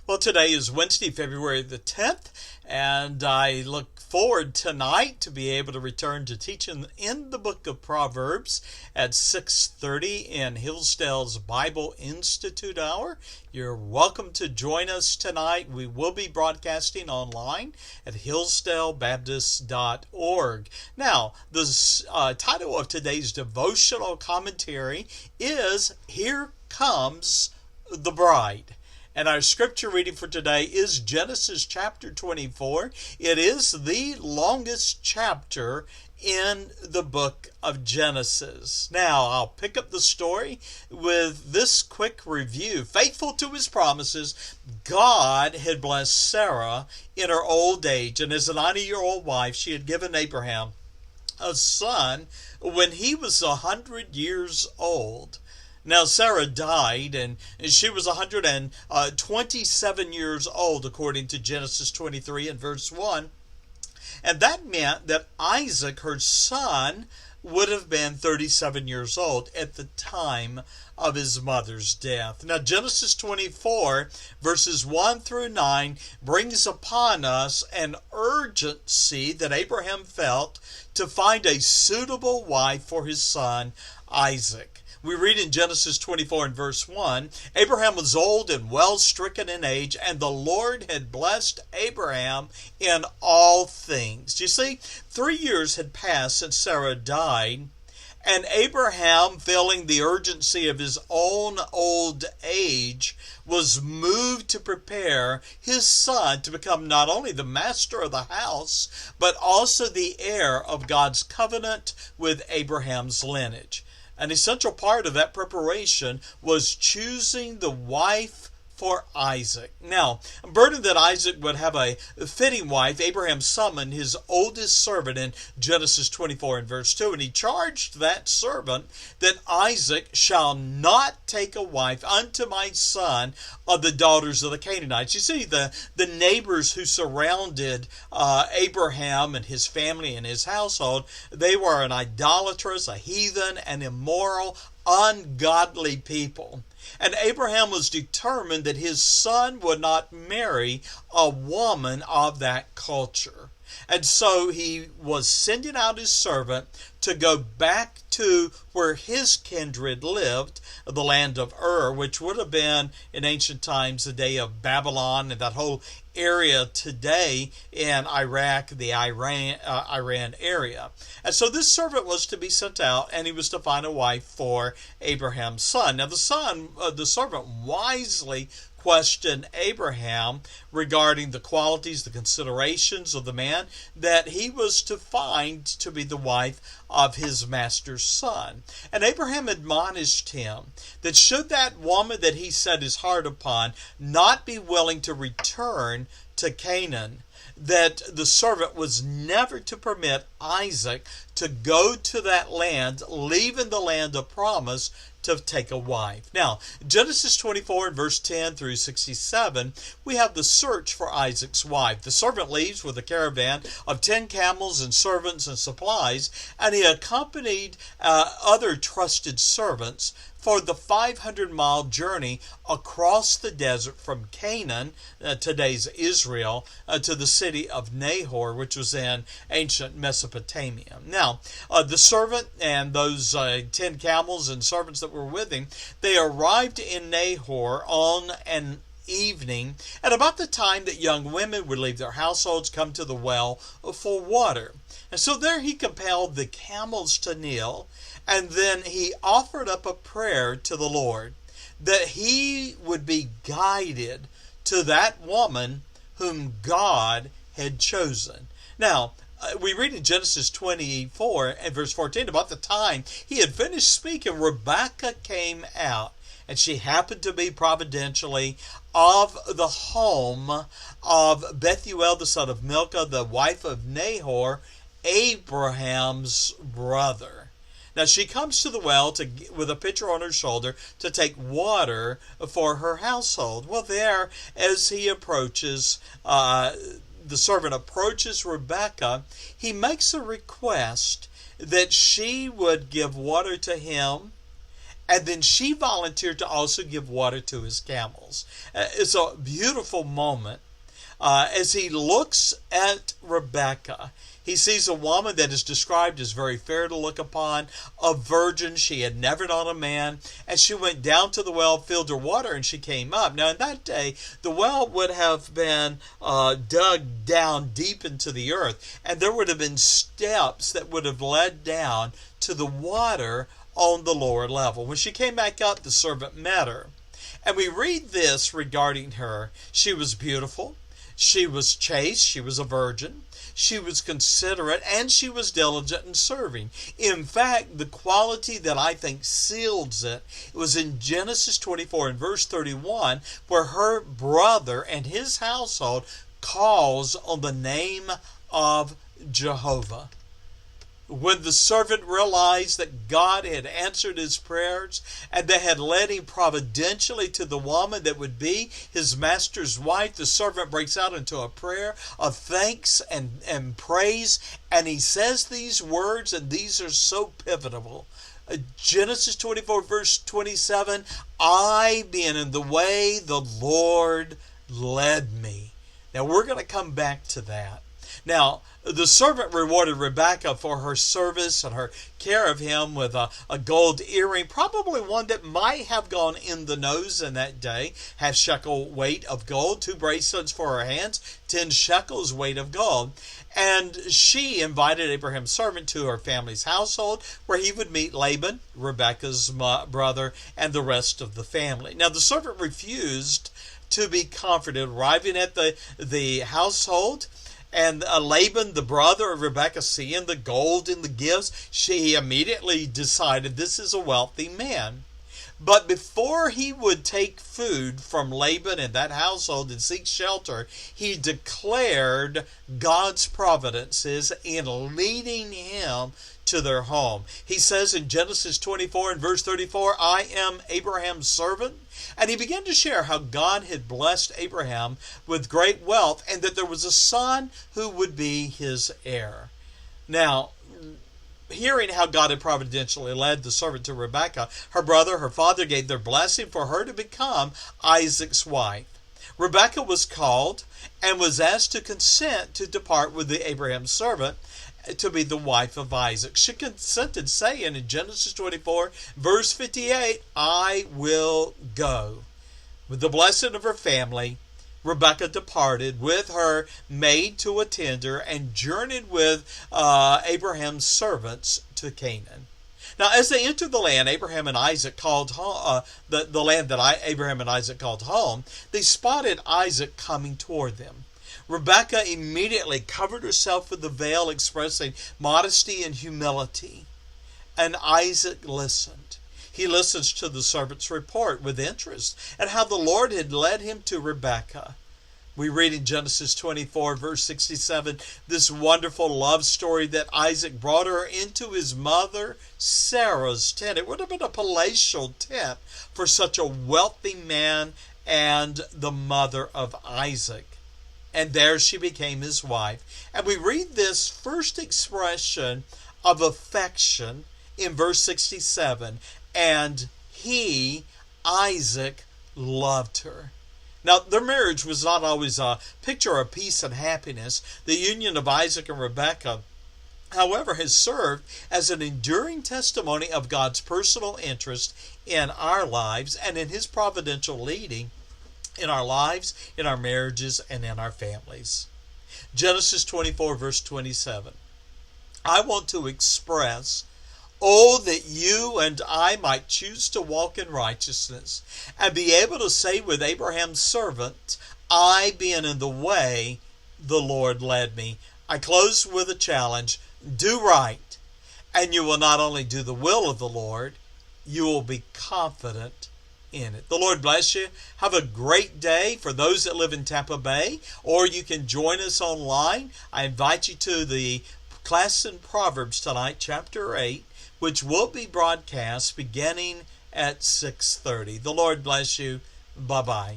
Well, today is Wednesday, February the 10th, and I look forward tonight to be able to return to teaching in the book of Proverbs at 6:30 in Hillsdale's Bible Institute Hour. You're welcome to join us tonight. We will be broadcasting online at hillsdalebaptist.org. Now, the title of today's devotional commentary is Here Comes the Bride. And our scripture reading for today is Genesis chapter 24. It is the longest chapter in the book of Genesis. Now, I'll pick up the story with this quick review. Faithful to his promises, God had blessed Sarah in her old age, and as a 90-year-old wife, she had given Abraham a son when he was 100 years old. Now, Sarah died, and she was 127 years old, according to Genesis 23 and verse 1. And that meant that Isaac, her son, would have been 37 years old at the time of his mother's death. Now, Genesis 24, verses 1 through 9, brings upon us an urgency that Abraham felt to find a suitable wife for his son, Isaac. We read in Genesis 24 and verse 1, Abraham was old and well stricken in age, and the Lord had blessed Abraham in all things. You see, 3 years had passed since Sarah died, and Abraham, feeling the urgency of his own old age, was moved to prepare his son to become not only the master of the house, but also the heir of God's covenant with Abraham's lineage. An essential part of that preparation was choosing the wife for Isaac. Now, burdened that Isaac would have a fitting wife, Abraham summoned his oldest servant in Genesis 24 and verse 2, and he charged that servant that Isaac shall not take a wife unto my son of the daughters of the Canaanites. You see, the neighbors who surrounded Abraham and his family and his household, they were an idolatrous, a heathen, an immoral, ungodly people. And Abraham was determined that his son would not marry a woman of that culture. And so he was sending out his servant to go back to where his kindred lived, the land of Ur, which would have been in ancient times the day of Babylon and that whole area today in Iraq, the Iran area. And so this servant was to be sent out, and he was to find a wife for Abraham's son. Now the servant wisely questioned Abraham regarding the qualities, the considerations of the man that he was to find to be the wife of his master's son. And Abraham admonished him that should that woman that he set his heart upon not be willing to return to Canaan, that the servant was never to permit Isaac to go to that land, leaving the land of promise, to take a wife. Now, Genesis 24 and verse 10 through 67, we have the search for Isaac's wife. The servant leaves with a caravan of 10 camels and servants and supplies, and he accompanied other trusted servants for the 500-mile journey across the desert from Canaan, today's Israel, to the city of Nahor, which was in ancient Mesopotamia. Now, the servant and those 10 camels and servants that were with him, they arrived in Nahor on an evening at about the time that young women would leave their households, come to the well for water. And so there he compelled the camels to kneel, and then he offered up a prayer to the Lord that he would be guided to that woman whom God had chosen. Now, we read in Genesis 24 and verse 14, about the time he had finished speaking, Rebekah came out, and she happened to be providentially of the home of Bethuel, the son of Milcah, the wife of Nahor, Abraham's brother. Now she comes to the well with a pitcher on her shoulder to take water for her household. Well, there, as he approaches, the servant approaches Rebekah, he makes a request that she would give water to him And then she volunteered to also give water to his camels. It's a beautiful moment. As he looks at Rebekah, he sees a woman that is described as very fair to look upon, a virgin. She had never known a man, and she went down to the well, filled her water, and she came up. Now, in that day, the well would have been dug down deep into the earth, and there would have been steps that would have led down to the water on the lower level. When she came back up, the servant met her. And we read this regarding her. She was beautiful. She was chaste. She was a virgin. She was considerate, and she was diligent in serving. In fact, the quality that I think seals it was in Genesis 24 and verse 31, where her brother and his household calls on the name of Jehovah. When the servant realized that God had answered his prayers and that had led him providentially to the woman that would be his master's wife, the servant breaks out into a prayer of thanks and praise. And he says these words, and these are so pivotal. Genesis 24 verse 27, I being in the way the Lord led me. Now we're going to come back to that. Now, the servant rewarded Rebekah for her service and her care of him with a gold earring, probably one that might have gone in the nose in that day, half shekel weight of gold, 2 bracelets for her hands, 10 shekels weight of gold. And she invited Abraham's servant to her family's household, where he would meet Laban, Rebekah's brother, and the rest of the family. Now, the servant refused to be comforted. Arriving at the household, and Laban, the brother of Rebekah, seeing the gold and the gifts, she immediately decided this is a wealthy man. But before he would take food from Laban and that household and seek shelter, he declared God's providences in leading him to their home. He says in Genesis 24 and verse 34, I am Abraham's servant. And he began to share how God had blessed Abraham with great wealth and that there was a son who would be his heir. Now, hearing how God had providentially led the servant to Rebekah, her brother, her father gave their blessing for her to become Isaac's wife. Rebekah was called and was asked to consent to depart with the Abraham's servant to be the wife of Isaac. She consented, saying in Genesis 24, verse 58, I will go. With the blessing of her family, Rebekah departed with her maid to attend her and journeyed with Abraham's servants to Canaan. Now, as they entered the land Abraham and Isaac called home, the land that Abraham and Isaac called home, they spotted Isaac coming toward them. Rebekah immediately covered herself with the veil, expressing modesty and humility. And Isaac listened. He listens to the servant's report with interest and how the Lord had led him to Rebekah. We read in Genesis 24, verse 67, this wonderful love story that Isaac brought her into his mother Sarah's tent. It would have been a palatial tent for such a wealthy man and the mother of Isaac. And there she became his wife. And we read this first expression of affection in verse 67. And he, Isaac, loved her. Now, their marriage was not always a picture of peace and happiness. The union of Isaac and Rebekah, however, has served as an enduring testimony of God's personal interest in our lives and in his providential leading in our lives, in our marriages, and in our families. Genesis 24, verse 27. I want to express, oh, that you and I might choose to walk in righteousness and be able to say with Abraham's servant, I being in the way, the Lord led me. I close with a challenge. Do right, and you will not only do the will of the Lord, you will be confident in it. The Lord bless you. Have a great day. For those that live in Tampa Bay, or you can join us online, I invite you to the class in Proverbs tonight, chapter 8, which will be broadcast beginning at 6:30. The Lord bless you. Bye-bye.